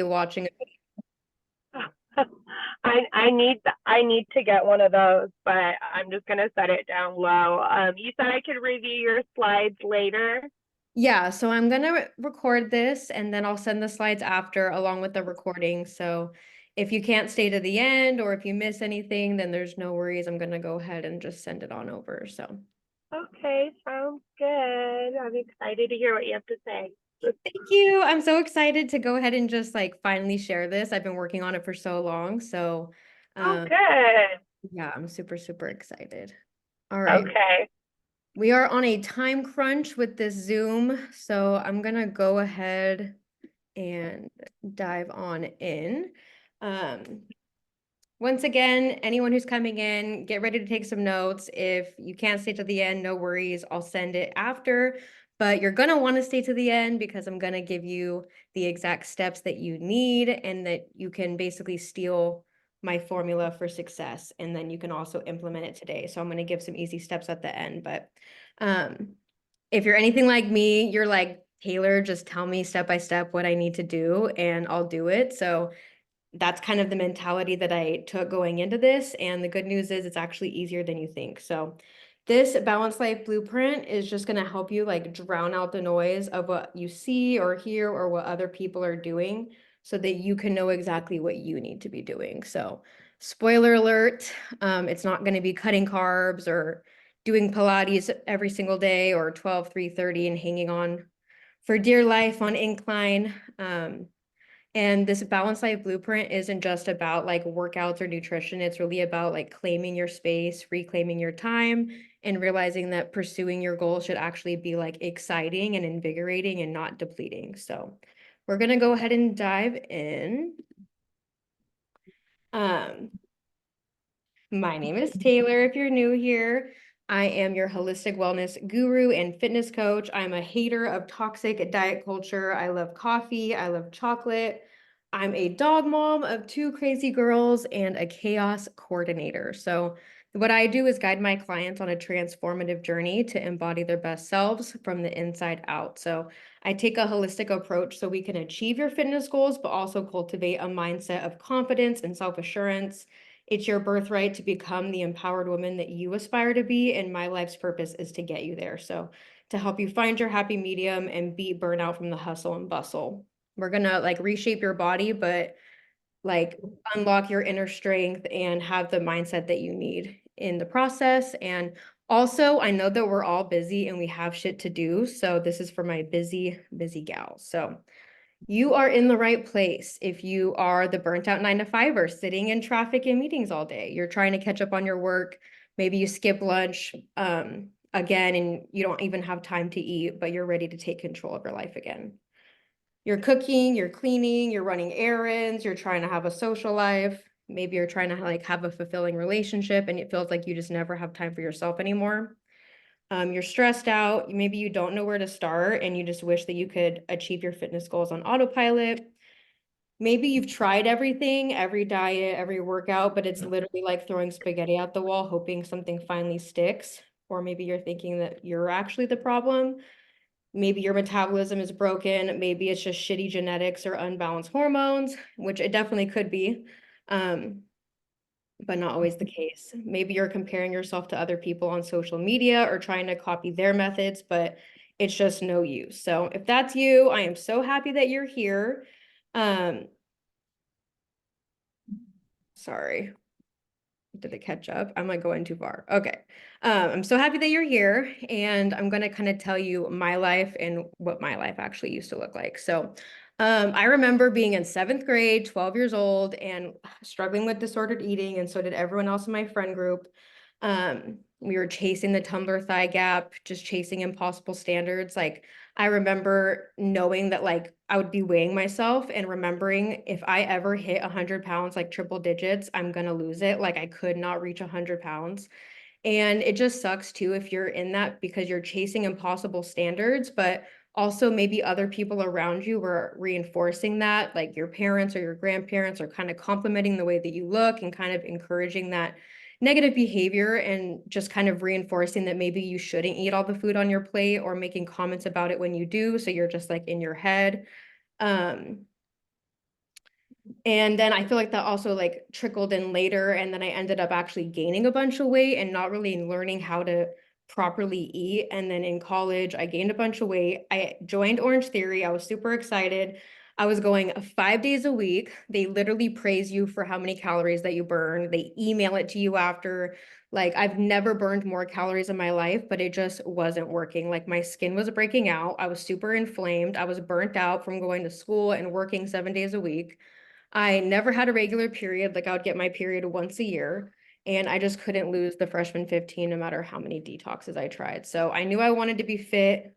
watching. I need to get one of those, but I'm just gonna set it down low. You said I could review your slides later. Yeah, so I'm gonna record this and then I'll send the slides after along with the recording. So if you can't stay to the end or if you miss anything, then there's no worries. I'm gonna go ahead and just send it on over. So Okay, sounds good. I'm excited to hear what you have to say. thank you. I'm so excited to go ahead and just like finally share this. I've been working on it for so long. So Oh, um good. yeah, I'm super, super excited. All right. Okay. We are on a time crunch with this Zoom, so I'm gonna go ahead and dive on in. Um, Once again, anyone who's coming in, get ready to take some notes. If you can't stay to the end, no worries. I'll send it after, but you're gonna want to stay to the end because I'm gonna give you the exact steps that you need and that you can basically steal my formula for success. And then you can also implement it today. So I'm gonna give some easy steps at the end, but um, if you're anything like me, you're like, Taylor, just tell me step by step what I need to do and I'll do it. So that's kind of the mentality that I took going into this. And the good news is it's actually easier than you think. So this balanced life blueprint is just going to help you like drown out the noise of what you see or hear or what other people are doing so that you can know exactly what you need to be doing. So spoiler alert, it's not going to be cutting carbs or doing Pilates every single day or 12, 3:30 and hanging on for dear life on incline. And this balanced life blueprint isn't just about like workouts or nutrition. It's really about like claiming your space, reclaiming your time, and realizing that pursuing your goals should actually be like exciting and invigorating and not depleting. So we're gonna go ahead and dive in. Um, My name is Taylor. If you're new here, I am your holistic wellness guru and fitness coach. I'm a hater of toxic diet culture. I love coffee. I love chocolate. I'm a dog mom of two crazy girls and a chaos coordinator. So, what I do is guide my clients on a transformative journey to embody their best selves from the inside out. So, I take a holistic approach so we can achieve your fitness goals, but also cultivate a mindset of confidence and self assurance. It's your birthright to become the empowered woman that you aspire to be, and my life's purpose is to get you there. So, to help you find your happy medium and beat burnout from the hustle and bustle. We're gonna like reshape your body, but like unlock your inner strength and have the mindset that you need in the process. And also, I know that we're all busy and we have shit to do. So, this is for my busy, busy gals. So, you are in the right place if you are the burnt out 9 to 5er sitting in traffic and meetings all day. You're trying to catch up on your work. Maybe you skip lunch again and you don't even have time to eat, but you're ready to take control of your life again. You're cooking, you're cleaning, you're running errands, you're trying to have a social life. Maybe you're trying to like have a fulfilling relationship and it feels like you just never have time for yourself anymore. You're stressed out. Maybe you don't know where to start and you just wish that you could achieve your fitness goals on autopilot. Maybe you've tried everything, every diet, every workout, but it's literally like throwing spaghetti at the wall, hoping something finally sticks. Or maybe you're thinking that you're actually the problem. Maybe your metabolism is broken. Maybe it's just shitty genetics or unbalanced hormones, which it definitely could be. Um, but not always the case. Maybe you're comparing yourself to other people on social media or trying to copy their methods, but it's just no use. So if that's you, I am so happy that you're here. Um, Sorry, did it catch up? Am I going too far? Okay. I'm so happy that you're here, and I'm going to kind of tell you my life and what my life actually used to look like. So, I remember being in 7th grade, 12 years old, and struggling with disordered eating, and so did everyone else in my friend group. We were chasing the Tumblr thigh gap, just chasing impossible standards. Like, I remember knowing that like I would be weighing myself and remembering if I ever hit 100 pounds, like triple digits, I'm gonna lose it. Like I could not reach 100 pounds. And it just sucks too if you're in that because you're chasing impossible standards, but also maybe other people around you were reinforcing that, like your parents or your grandparents are kind of complimenting the way that you look and kind of encouraging that negative behavior and just kind of reinforcing that maybe you shouldn't eat all the food on your plate or making comments about it when you do. So you're just like in your head. Um, And then I feel like that also like trickled in later. And then I ended up actually gaining a bunch of weight and not really learning how to properly eat. And then in college, I gained a bunch of weight. I joined Orange Theory. I was super excited. I was going 5 days a week. They literally praise you for how many calories that you burn. They email it to you after. Like, I've never burned more calories in my life, but it just wasn't working. Like, my skin was breaking out. I was super inflamed. I was burnt out from going to school and working 7 days a week. I never had a regular period. Like, I would get my period once a year, and I just couldn't lose the freshman 15 no matter how many detoxes I tried. So I knew I wanted to be fit,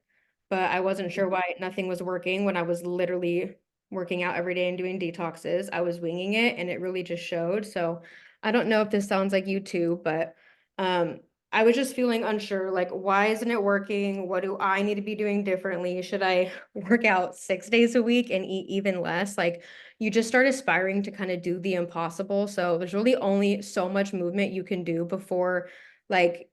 but I wasn't sure why nothing was working when I was literally working out every day and doing detoxes. I was winging it and it really just showed. So I don't know if this sounds like you too, but um I was just feeling unsure, like, why isn't it working? What do I need to be doing differently? Should I work out 6 days a week and eat even less? Like, you just start aspiring to kind of do the impossible. So there's really only so much movement you can do before, like,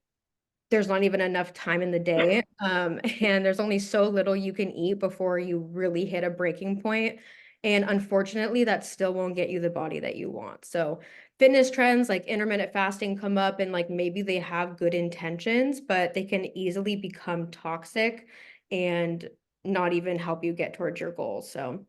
there's not even enough time in the day. And there's only so little you can eat before you really hit a breaking point. And unfortunately, that still won't get you the body that you want. So fitness trends like intermittent fasting come up, and like maybe they have good intentions, but they can easily become toxic and not even help you get towards your goals. So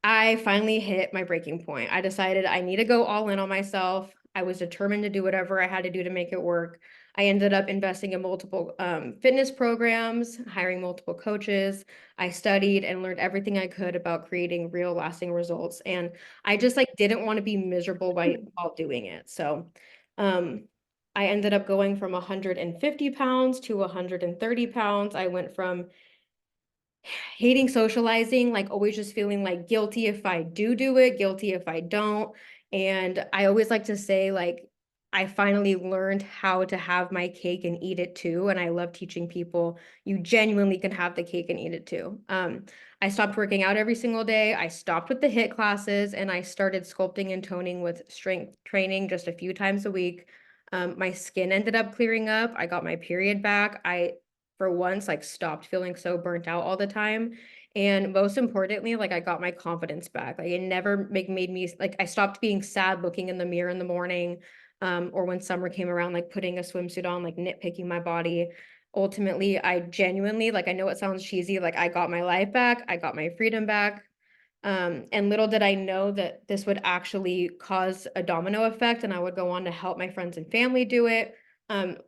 I finally hit my breaking point. I decided I need to go all in on myself. I was determined to do whatever I had to do to make it work. I ended up investing in multiple fitness programs, hiring multiple coaches. I studied and learned everything I could about creating real lasting results. And I just like didn't want to be miserable while doing it. So um, I ended up going from 150 pounds to 130 pounds. I went from hating socializing, like always just feeling like guilty if I do it, guilty if I don't. And I always like to say, like, I finally learned how to have my cake and eat it too. And I love teaching people you genuinely can have the cake and eat it too. I stopped working out every single day. I stopped with the HIIT classes and I started sculpting and toning with strength training just a few times a week. My skin ended up clearing up. I got my period back. I for once like stopped feeling so burnt out all the time, and most importantly, like, I got my confidence back. Like, it never made me like, I stopped being sad looking in the mirror in the morning, or when summer came around, like putting a swimsuit on, like nitpicking my body. Ultimately, I genuinely, like, I know it sounds cheesy, like, I got my life back, I got my freedom back. And little did I know that this would actually cause a domino effect, and I would go on to help my friends and family do it.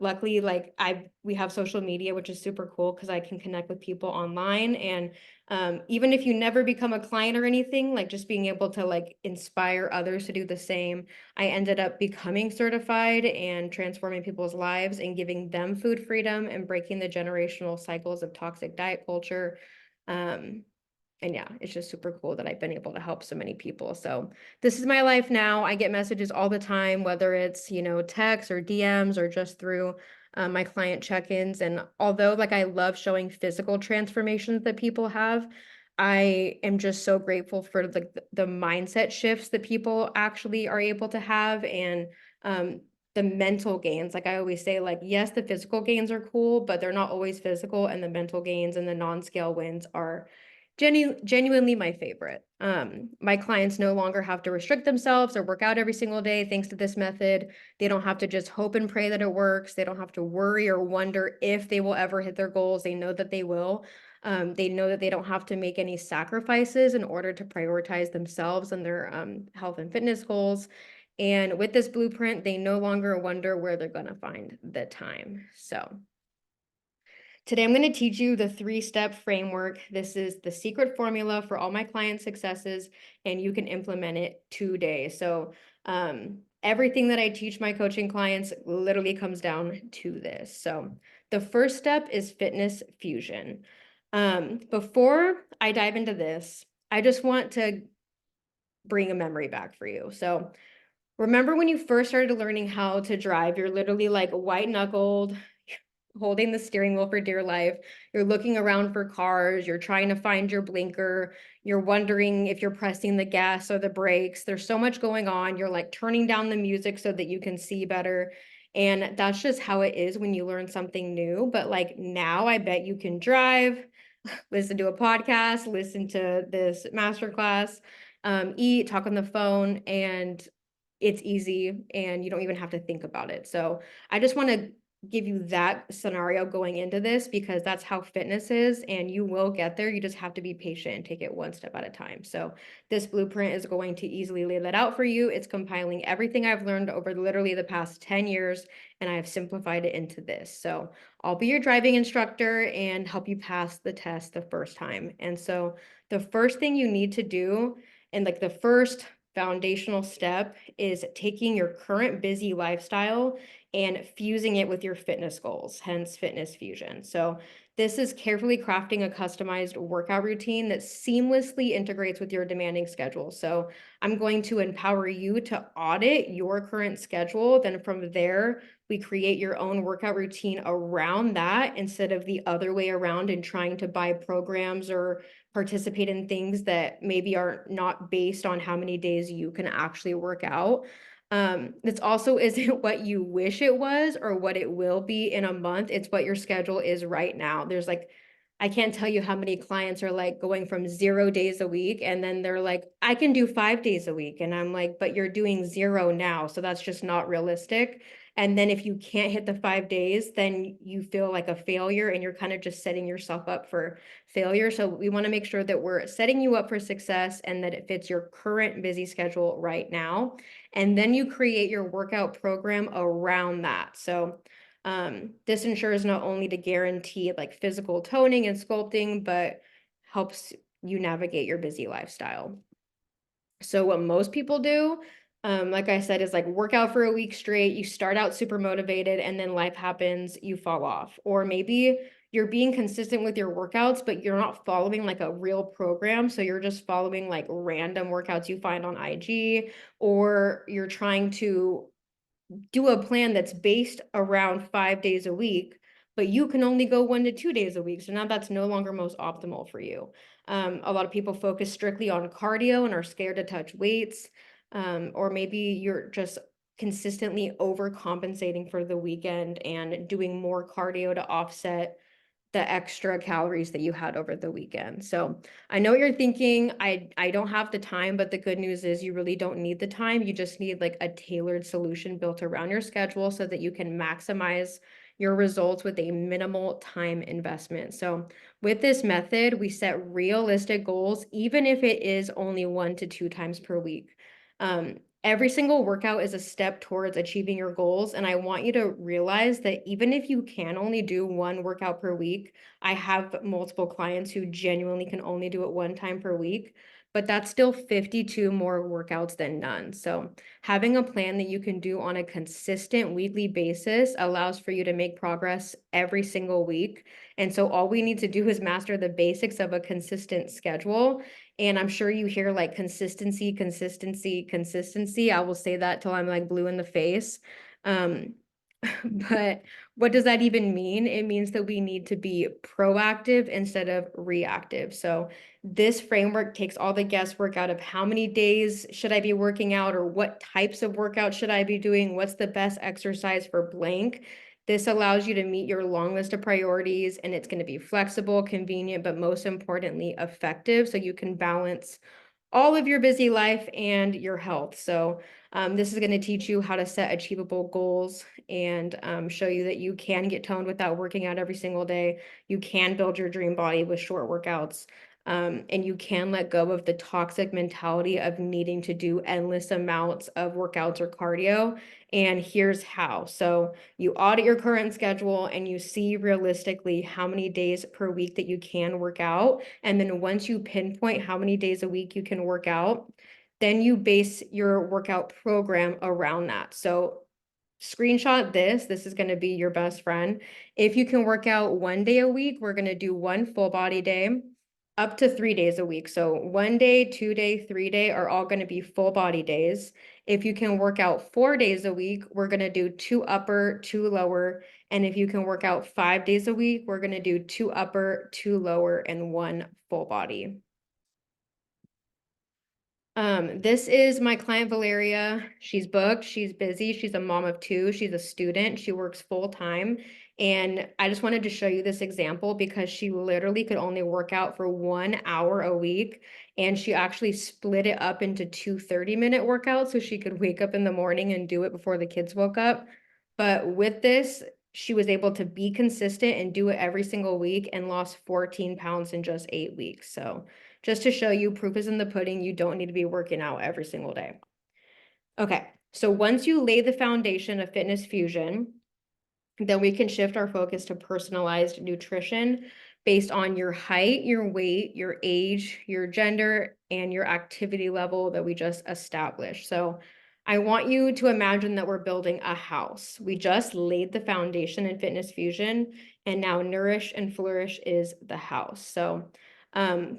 Luckily, like, we have social media, which is super cool because I can connect with people online. And even if you never become a client or anything, like, just being able to like inspire others to do the same, I ended up becoming certified and transforming people's lives and giving them food freedom and breaking the generational cycles of toxic diet culture. Um, and yeah, it's just super cool that I've been able to help so many people. So this is my life now. I get messages all the time, whether it's, text or DMs or just through my client check-ins. And although like I love showing physical transformations that people have, I am just so grateful for the mindset shifts that people actually are able to have, and the mental gains. Like I always say, like, yes, the physical gains are cool, but they're not always physical, and the mental gains and the non-scale wins are genuinely my favorite. My clients no longer have to restrict themselves or work out every single day thanks to this method. They don't have to just hope and pray that it works. They don't have to worry or wonder if they will ever hit their goals. They know that they will. They know that they don't have to make any sacrifices in order to prioritize themselves and their health and fitness goals. And with this blueprint, they no longer wonder where they're going to find the time. So today, I'm going to teach you the 3-step framework. This is the secret formula for all my client successes, and you can implement it today. So everything that I teach my coaching clients literally comes down to this. So the first step is fitness fusion. Before I dive into this, I just want to bring a memory back for you. So remember when you first started learning how to drive, you're literally like white knuckled, holding the steering wheel for dear life. You're looking around for cars. You're trying to find your blinker. You're wondering if you're pressing the gas or the brakes. There's so much going on. You're like turning down the music so that you can see better. And that's just how it is when you learn something new. But like now, I bet you can drive, listen to a podcast, listen to this masterclass, eat, talk on the phone, and it's easy and you don't even have to think about it. So I just want to give you that scenario going into this because that's how fitness is, and you will get there. You just have to be patient and take it one step at a time. So this blueprint is going to easily lay that out for you. It's compiling everything I've learned over literally the past 10 years, and I have simplified it into this. So I'll be your driving instructor and help you pass the test the first time. And so the first thing you need to do, and like the first foundational step, is taking your current busy lifestyle and fusing it with your fitness goals, hence fitness fusion. So this is carefully crafting a customized workout routine that seamlessly integrates with your demanding schedule. So I'm going to empower you to audit your current schedule. Then from there, we create your own workout routine around that instead of the other way around and trying to buy programs or participate in things that maybe are not based on how many days you can actually work out. This also isn't what you wish it was or what it will be in a month. It's what your schedule is right now. There's like, I can't tell you how many clients are like going from 0 days a week and then they're like, I can do 5 days a week. And I'm like, but you're doing 0 now. So that's just not realistic. And then if you can't hit the 5 days, then you feel like a failure and you're kind of just setting yourself up for failure. So we want to make sure that we're setting you up for success and that it fits your current busy schedule right now. And then you create your workout program around that. So this ensures not only to guarantee like physical toning and sculpting, but helps you navigate your busy lifestyle. So what most people do, like I said, is like work out for a week straight. You start out super motivated and then life happens, you fall off. Or maybe you're being consistent with your workouts, but you're not following like a real program. So you're just following like random workouts you find on IG, or you're trying to do a plan that's based around 5 days a week, but you can only go 1 to 2 days a week. So now that's no longer most optimal for you. A lot of people focus strictly on cardio and are scared to touch weights. Or maybe you're just consistently overcompensating for the weekend and doing more cardio to offset the extra calories that you had over the weekend. So I know what you're thinking. I don't have the time, but the good news is you really don't need the time. You just need like a tailored solution built around your schedule so that you can maximize your results with a minimal time investment. So with this method, we set realistic goals, even if it is only 1 to 2 times per week. Every single workout is a step towards achieving your goals. And I want you to realize that even if you can only do one workout per week, I have multiple clients who genuinely can only do it 1 time per week, but that's still 52 more workouts than none. So having a plan that you can do on a consistent weekly basis allows for you to make progress every single week. And so all we need to do is master the basics of a consistent schedule. And I'm sure you hear like consistency, consistency, consistency. I will say that till I'm like blue in the face. Um, but what does that even mean? It means that we need to be proactive instead of reactive. So this framework takes all the guesswork out of how many days should I be working out or what types of workouts should I be doing? What's the best exercise for blank? This allows you to meet your long list of priorities, and it's going to be flexible, convenient, but most importantly, effective. So you can balance all of your busy life and your health. So this is going to teach you how to set achievable goals and show you that you can get toned without working out every single day. You can build your dream body with short workouts. And you can let go of the toxic mentality of needing to do endless amounts of workouts or cardio. And here's how. So you audit your current schedule and you see realistically how many days per week that you can work out. And then once you pinpoint how many days a week you can work out, then you base your workout program around that. So screenshot this. This is going to be your best friend. If you can work out 1 day a week, we're going to do one full body day up to 3 days a week. So 1 day, 2 day, 3 day are all going to be full body days. If you can work out 4 days a week, we're going to do 2 upper, 2 lower. And if you can work out 5 days a week, we're going to do 2 upper, 2 lower, and one full body. This is my client Valeria. She's booked, she's busy, she's a mom of two, she's a student, she works full time, And I just wanted to show you this example because she literally could only work out for 1 hour a week. And she actually split it up into two 30-minute workouts so she could wake up in the morning and do it before the kids woke up. But with this, she was able to be consistent and do it every single week and lost 14 pounds in just 8 weeks. So just to show you, proof is in the pudding. You don't need to be working out every single day. Okay, so once you lay the foundation of Fitness Fusion, then we can shift our focus to personalized nutrition based on your height, your weight, your age, your gender, and your activity level that we just established. So I want you to imagine that we're building a house. We just laid the foundation in Fitness Fusion, and now Nourish and Flourish is the house. So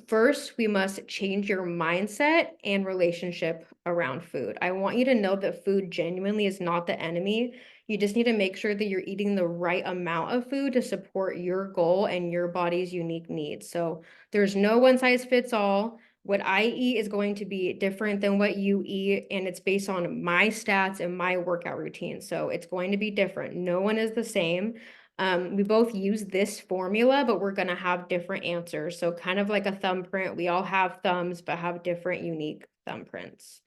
first, we must change your mindset and relationship around food. I want you to know that food genuinely is not the enemy. You just need to make sure that you're eating the right amount of food to support your goal and your body's unique needs. So there's no one size fits all. What I eat is going to be different than what you eat, and it's based on my stats and my workout routine. So it's going to be different. No one is the same. We both use this formula, but we're going to have different answers. So kind of like a thumbprint, we all have thumbs, but have different unique thumbprints.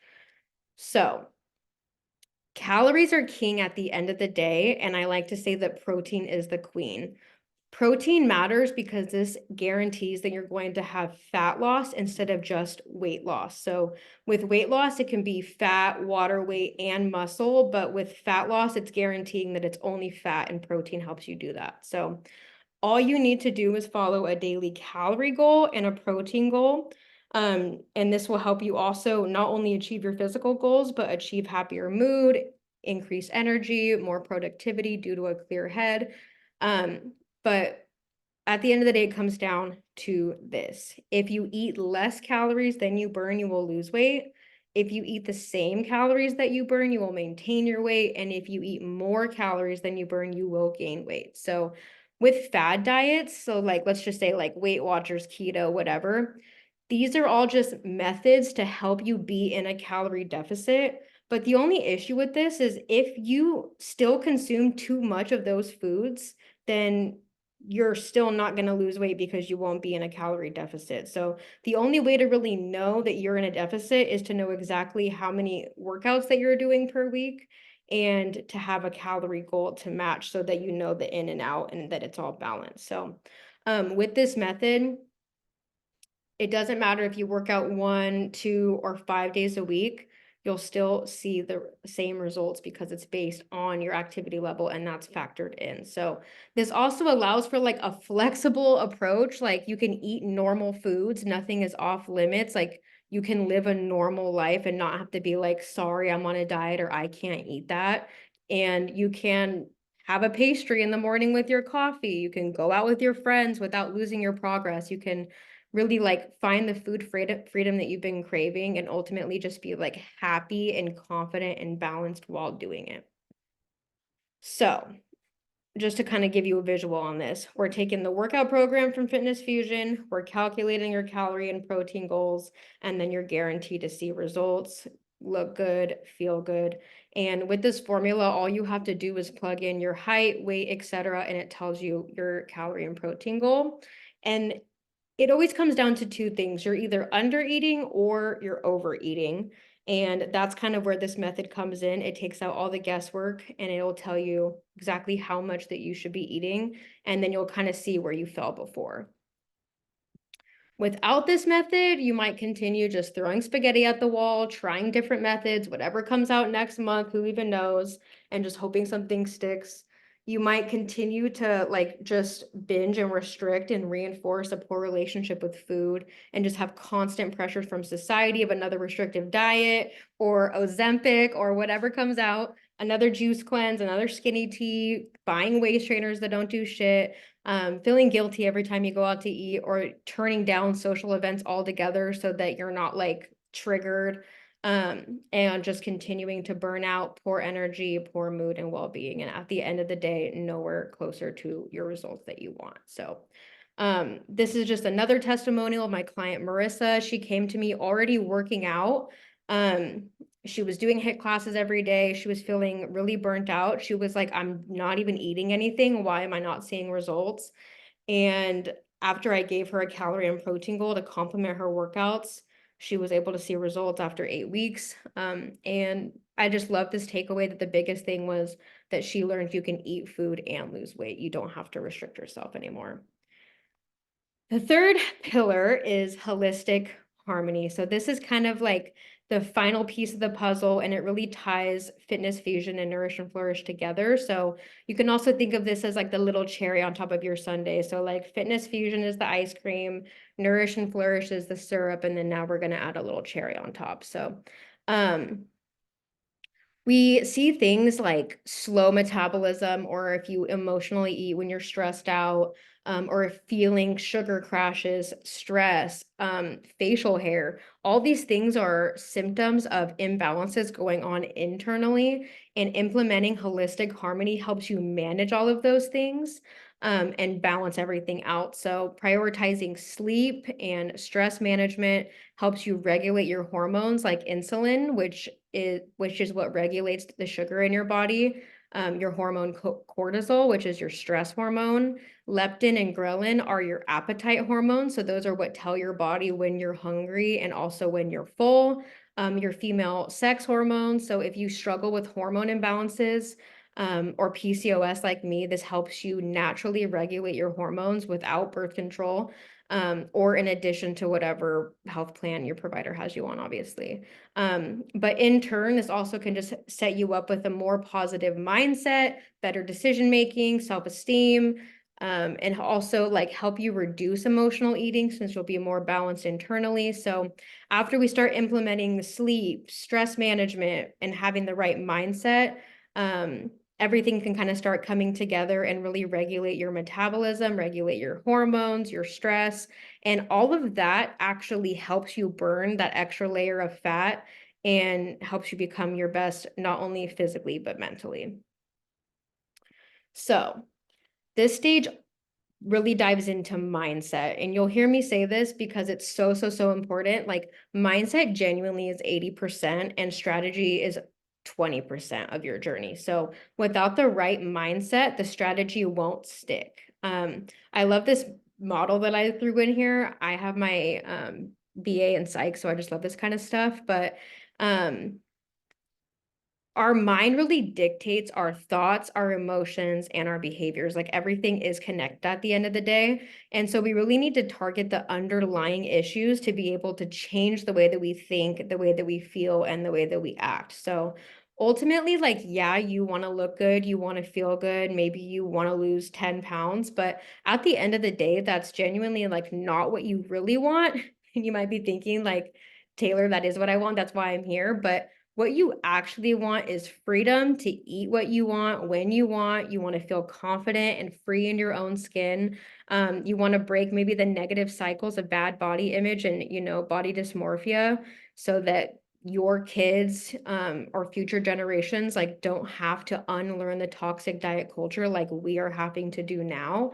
So calories are king at the end of the day, and I like to say that protein is the queen. Protein matters because this guarantees that you're going to have fat loss instead of just weight loss. So with weight loss, it can be fat, water weight, and muscle, but with fat loss, it's guaranteeing that it's only fat, and protein helps you do that. So all you need to do is follow a daily calorie goal and a protein goal. And this will help you also not only achieve your physical goals, but achieve happier mood, increase energy, more productivity due to a clear head. But at the end of the day, it comes down to this. If you eat less calories than you burn, you will lose weight. If you eat the same calories that you burn, you will maintain your weight. And if you eat more calories than you burn, you will gain weight. So with fad diets, so like let's just say like Weight Watchers, keto, whatever, these are all just methods to help you be in a calorie deficit. But the only issue with this is if you still consume too much of those foods, then you're still not going to lose weight because you won't be in a calorie deficit. So the only way to really know that you're in a deficit is to know exactly how many workouts that you're doing per week and to have a calorie goal to match so that you know the in and out and that it's all balanced. So with this method, it doesn't matter if you work out 1, 2, or 5 days a week, you'll still see the same results because it's based on your activity level and that's factored in. So this also allows for like a flexible approach. Like you can eat normal foods, nothing is off limits. Like you can live a normal life and not have to be like, sorry, I'm on a diet or I can't eat that. And you can have a pastry in the morning with your coffee. You can go out with your friends without losing your progress. You can really like find the food freedom that you've been craving and ultimately just be like happy and confident and balanced while doing it. So just to kind of give you a visual on this, we're taking the workout program from Fitness Fusion, we're calculating your calorie and protein goals, and then you're guaranteed to see results, look good, feel good. And with this formula, all you have to do is plug in your height, weight, etc., and it tells you your calorie and protein goal. And it always comes down to two things. You're either under eating or you're overeating. And that's kind of where this method comes in. It takes out all the guesswork and it'll tell you exactly how much that you should be eating. And then you'll kind of see where you fell before. Without this method, you might continue just throwing spaghetti at the wall, trying different methods, whatever comes out next month, who even knows, and just hoping something sticks. You might continue to like just binge and restrict and reinforce a poor relationship with food and just have constant pressures from society of another restrictive diet or Ozempic or whatever comes out, another juice cleanse, another skinny tea, buying waist trainers that don't do shit, feeling guilty every time you go out to eat or turning down social events altogether so that you're not like triggered, and just continuing to burn out, poor energy, poor mood and well-being. And at the end of the day, nowhere closer to your results that you want. So this is just another testimonial of my client, Marissa. She came to me already working out. She was doing HIIT classes every day. She was feeling really burnt out. She was like, I'm not even eating anything. Why am I not seeing results? And after I gave her a calorie and protein goal to complement her workouts, she was able to see results after 8 weeks. And I just love this takeaway that the biggest thing was that she learned you can eat food and lose weight. You don't have to restrict yourself anymore. The third pillar is holistic harmony. So this is kind of like the final piece of the puzzle, and it really ties fitness fusion and nourish and flourish together. So you can also think of this as like the little cherry on top of your sundae. So like fitness fusion is the ice cream, nourish and flourish is the syrup, and then now we're going to add a little cherry on top. So um we see things like slow metabolism, or if you emotionally eat when you're stressed out, or if feeling sugar crashes, stress, facial hair. All these things are symptoms of imbalances going on internally, and implementing holistic harmony helps you manage all of those things, and balance everything out. So prioritizing sleep and stress management helps you regulate your hormones like insulin, which is what regulates the sugar in your body. Your hormone cortisol, which is your stress hormone. Leptin and ghrelin are your appetite hormones. So those are what tell your body when you're hungry and also when you're full. Your female sex hormones. So if you struggle with hormone imbalances, or PCOS like me, this helps you naturally regulate your hormones without birth control, or in addition to whatever health plan your provider has you on, obviously. But in turn, this also can just set you up with a more positive mindset, better decision making, self-esteem, and also like help you reduce emotional eating since you'll be more balanced internally. So after we start implementing the sleep, stress management, and having the right mindset, everything can kind of start coming together and really regulate your metabolism, regulate your hormones, your stress, and all of that actually helps you burn that extra layer of fat and helps you become your best, not only physically, but mentally. So this stage really dives into mindset. And you'll hear me say this because it's so, so, so important. Like mindset genuinely is 80% and strategy is 20% of your journey. So without the right mindset, the strategy won't stick. I love this model that I threw in here. I have my BA in psych, so I just love this kind of stuff. But our mind really dictates our thoughts, our emotions, and our behaviors. Like everything is connected at the end of the day. And so we really need to target the underlying issues to be able to change the way that we think, the way that we feel, and the way that we act. So ultimately, like, yeah, you want to look good, you want to feel good, maybe you want to lose 10 pounds, but at the end of the day, that's genuinely like not what you really want. And you might be thinking, like, Taylor, that is what I want. That's why I'm here. But what you actually want is freedom to eat what you want, when you want. You want to feel confident and free in your own skin. You want to break maybe the negative cycles of bad body image and, body dysmorphia, so that your kids, or future generations, like, don't have to unlearn the toxic diet culture like we are having to do now.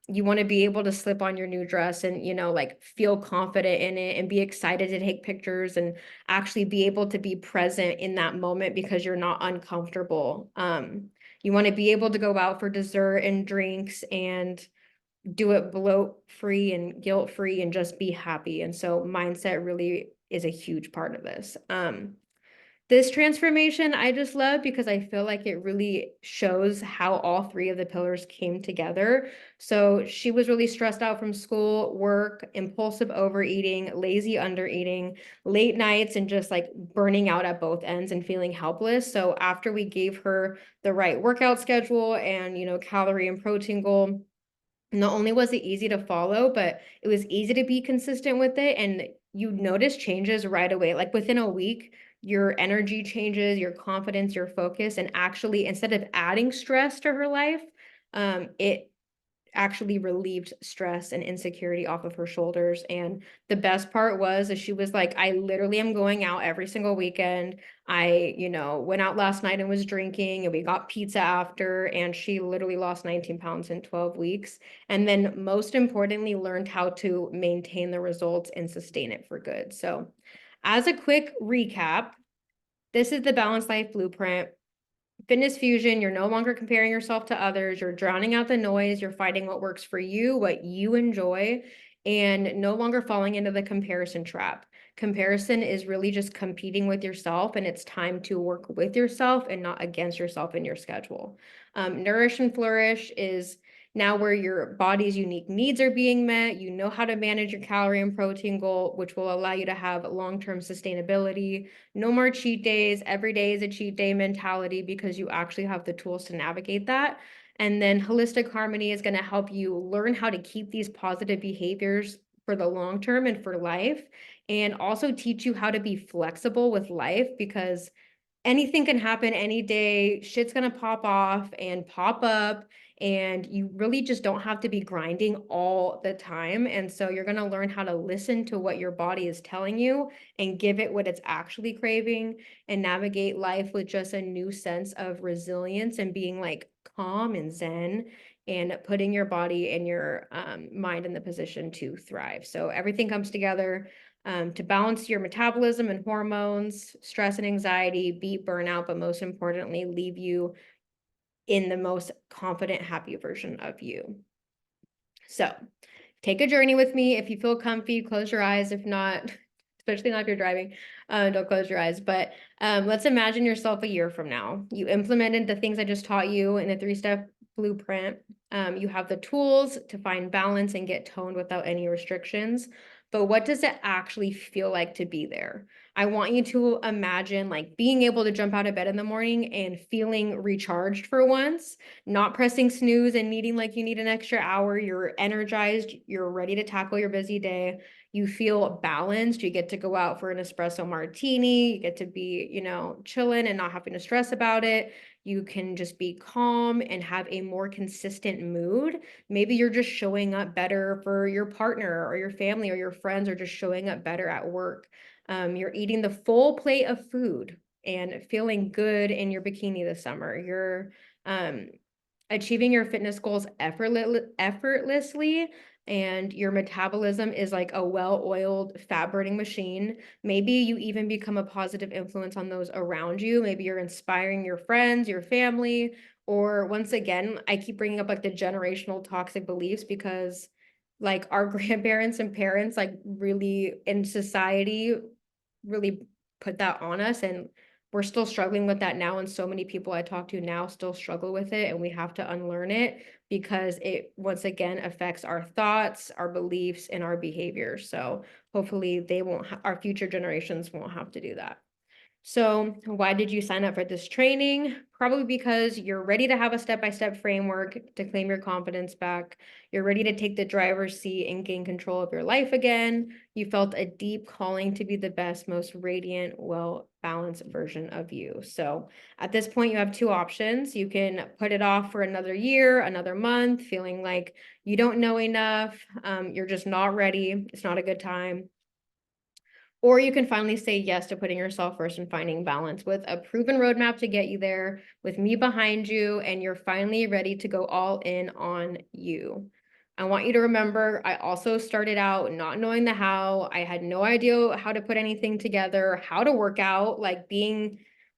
You want to be able to slip on your new dress and, like, feel confident in it and be excited to take pictures and actually be able to be present in that moment because you're not uncomfortable. You want to be able to go out for dessert and drinks and do it bloat free and guilt free and just be happy. And so mindset really is a huge part of this. This transformation I just love because I feel like it really shows how all three of the pillars came together. So she was really stressed out from school, work, impulsive overeating, lazy undereating, late nights, and just like burning out at both ends and feeling helpless. So after we gave her the right workout schedule and, calorie and protein goal, not only was it easy to follow, but it was easy to be consistent with it. And you notice changes right away. Like within a week, your energy changes, your confidence, your focus, and actually, instead of adding stress to her life, it actually relieved stress and insecurity off of her shoulders. And the best part was that she was like, I literally am going out every single weekend. I, went out last night and was drinking, and we got pizza after, and she literally lost 19 pounds in 12 weeks. And then most importantly, learned how to maintain the results and sustain it for good. So As a quick recap, this is the Balanced Life Blueprint. Fitness Fusion, you're no longer comparing yourself to others. You're drowning out the noise. You're finding what works for you, what you enjoy, and no longer falling into the comparison trap. Comparison is really just competing with yourself, and it's time to work with yourself and not against yourself in your schedule. Nourish and Flourish is now where your body's unique needs are being met. You know how to manage your calorie and protein goal, which will allow you to have long-term sustainability. No more cheat days. Every day is a cheat day mentality because you actually have the tools to navigate that. And then Holistic Harmony is going to help you learn how to keep these positive behaviors for the long term and for life, and also teach you how to be flexible with life because anything can happen any day. Shit's gonna pop off and pop up, and you really just don't have to be grinding all the time. And so you're gonna learn how to listen to what your body is telling you and give it what it's actually craving and navigate life with just a new sense of resilience and being like calm and zen and putting your body and your mind in the position to thrive. So everything comes together to balance your metabolism and hormones, stress and anxiety, beat burnout, but most importantly, leave you in the most confident, happy version of you. So take a journey with me. If you feel comfy, close your eyes. If not, especially not if you're driving, don't close your eyes. But let's imagine yourself a year from now. You implemented the things I just taught you in a 3-step blueprint. You have the tools to find balance and get toned without any restrictions. But what does it actually feel like to be there? I want you to imagine like being able to jump out of bed in the morning and feeling recharged for once, not pressing snooze and needing like you need an extra hour. You're energized, you're ready to tackle your busy day. You feel balanced. You get to go out for an espresso martini. You get to be, chilling and not having to stress about it. You can just be calm and have a more consistent mood. Maybe you're just showing up better for your partner or your family or your friends, or just showing up better at work. You're eating the full plate of food and feeling good in your bikini this summer. You're achieving your fitness goals effortlessly, and your metabolism is like a well-oiled fat burning machine. Maybe you even become a positive influence on those around you. Maybe you're inspiring your friends, your family, or once again, I keep bringing up like the generational toxic beliefs because like our grandparents and parents like really in society really put that on us, and we're still struggling with that now, and so many people I talk to now still struggle with it, and we have to unlearn it because it once again affects our thoughts, our beliefs, and our behavior. So hopefully they won't our future generations won't have to do that. So why did you sign up for this training? Probably because you're ready to have a step-by-step framework to claim your confidence back. You're ready to take the driver's seat and gain control of your life again. You felt a deep calling to be the best, most radiant, well-balanced version of you. So at this point, you have 2 options. You can put it off for another year, another month, feeling like you don't know enough, you're just not ready, it's not a good time. Or you can finally say yes to putting yourself first and finding balance with a proven roadmap to get you there, with me behind you, and you're finally ready to go all in on you. I want you to remember, I also started out not knowing the how. I had no idea how to put anything together, how to work out, like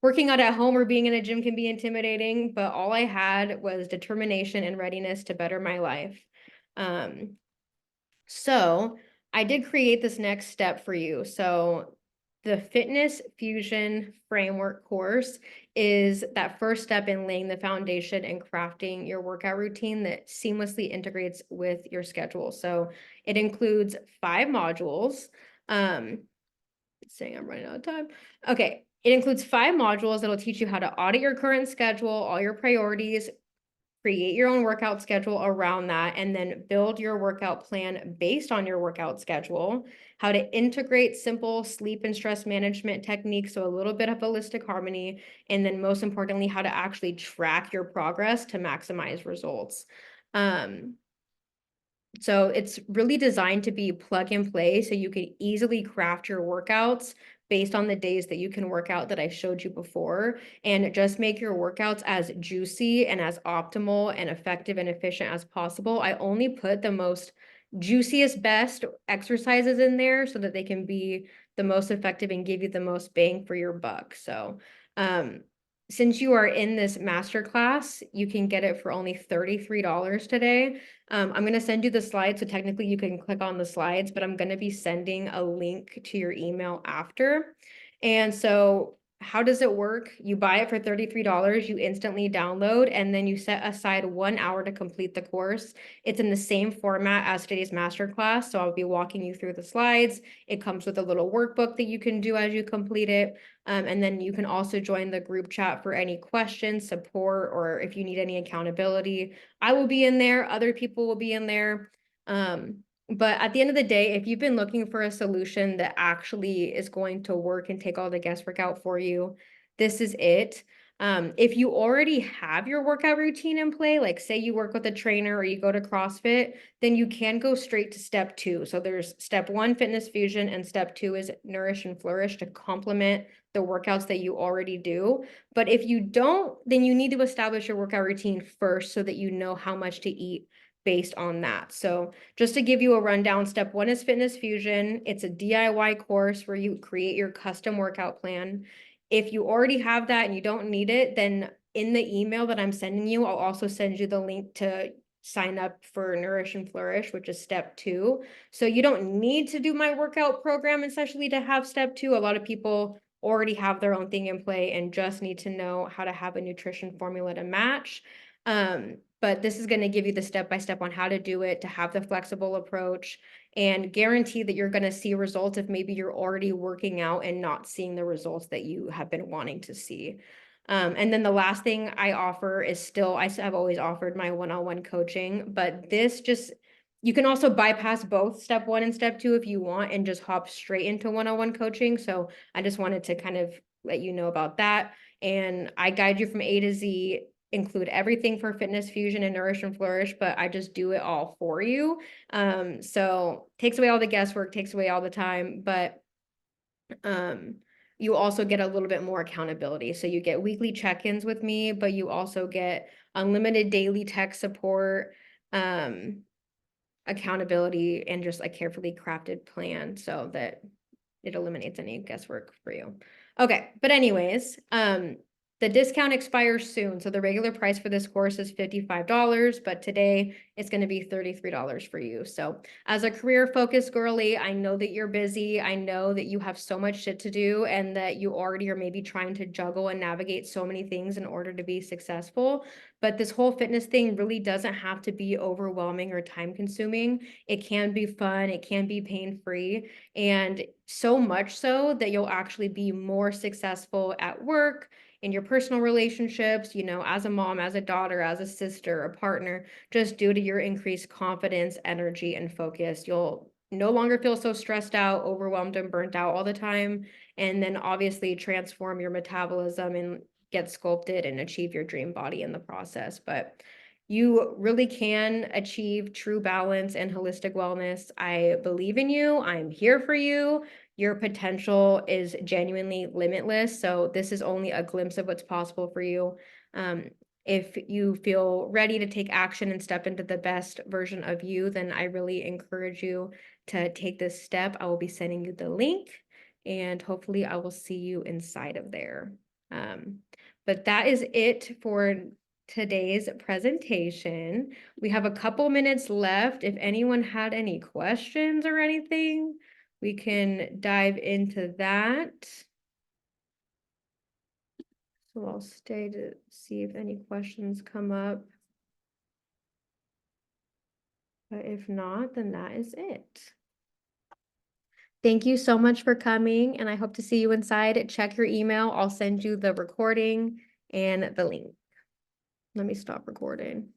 working out at home or being in a gym can be intimidating, but all I had was determination and readiness to better my life. So I did create this next step for you. So the Fitness Fusion Framework course is that first step in laying the foundation and crafting your workout routine that seamlessly integrates with your schedule. So it includes 5 modules. Saying I'm running out of time. Okay. It includes 5 modules that'll teach you how to audit your current schedule, all your priorities, create your own workout schedule around that, and then build your workout plan based on your workout schedule, how to integrate simple sleep and stress management techniques, so a little bit of holistic harmony, and then most importantly, how to actually track your progress to maximize results. So it's really designed to be plug and play, so you can easily craft your workouts based on the days that you can work out that I showed you before, and just make your workouts as juicy and as optimal and effective and efficient as possible. I only put the most juiciest, best exercises in there so that they can be the most effective and give you the most bang for your buck. So, since you are in this masterclass, you can get it for only $33 today. I'm going to send you the slides. So technically you can click on the slides, but I'm going to be sending a link to your email after. And so how does it work? You buy it for $33, you instantly download, and then you set aside 1 hour to complete the course. It's in the same format as today's masterclass. So I'll be walking you through the slides. It comes with a little workbook that you can do as you complete it. And then you can also join the group chat for any questions, support, or if you need any accountability. I will be in there, other people will be in there. But at the end of the day, if you've been looking for a solution that actually is going to work and take all the guesswork out for you, this is it. If you already have your workout routine in play, like say you work with a trainer or you go to CrossFit, then you can go straight to step 2. So there's step 1, fitness fusion, and step 2 is nourish and flourish to complement the workouts that you already do. But if you don't, then you need to establish your workout routine first so that you know how much to eat based on that. So just to give you a rundown, step 1 is fitness fusion. It's a DIY course where you create your custom workout plan. If you already have that and you don't need it, then in the email that I'm sending you, I'll also send you the link to sign up for Nourish and Flourish, which is step 2. So you don't need to do my workout program essentially to have step 2. A lot of people already have their own thing in play and just need to know how to have a nutrition formula to match. But this is going to give you the step-by-step on how to do it, to have the flexible approach, and guarantee that you're going to see results if maybe you're already working out and not seeing the results that you have been wanting to see. And then the last thing I offer is still, I've always offered my one-on-one coaching, but this just, you can also bypass both step 1 and step 2 if you want and just hop straight into one-on-one coaching. So I just wanted to kind of let you know about that. And I guide you from A to Z, include everything for fitness fusion and nourish and flourish, but I just do it all for you. So takes away all the guesswork, takes away all the time, but you also get a little bit more accountability. So you get weekly check-ins with me, but you also get unlimited daily tech support, accountability, and just a carefully crafted plan so that it eliminates any guesswork for you. Okay, but anyways, the discount expires soon. So the regular price for this course is $55, but today it's going to be $33 for you. So as a career focused girly, I know that you're busy. I know that you have so much shit to do and that you already are maybe trying to juggle and navigate so many things in order to be successful. But this whole fitness thing really doesn't have to be overwhelming or time consuming. It can be fun. It can be pain-free. And so much so that you'll actually be more successful at work, in your personal relationships, you know, as a mom, as a daughter, as a sister, a partner, just due to your increased confidence, energy, and focus. You'll no longer feel so stressed out, overwhelmed, and burnt out all the time. And then obviously transform your metabolism and get sculpted and achieve your dream body in the process. But you really can achieve true balance and holistic wellness. I believe in you. I'm here for you. Your potential is genuinely limitless. So this is only a glimpse of what's possible for you. If you feel ready to take action and step into the best version of you, then I really encourage you to take this step. I will be sending you the link and hopefully I will see you inside of there. But that is it for today's presentation. We have a couple minutes left. If anyone had any questions or anything, we can dive into that. So I'll stay to see if any questions come up. But if not, then that is it. Thank you so much for coming, and I hope to see you inside. Check your email. I'll send you the recording and the link. Let me stop recording.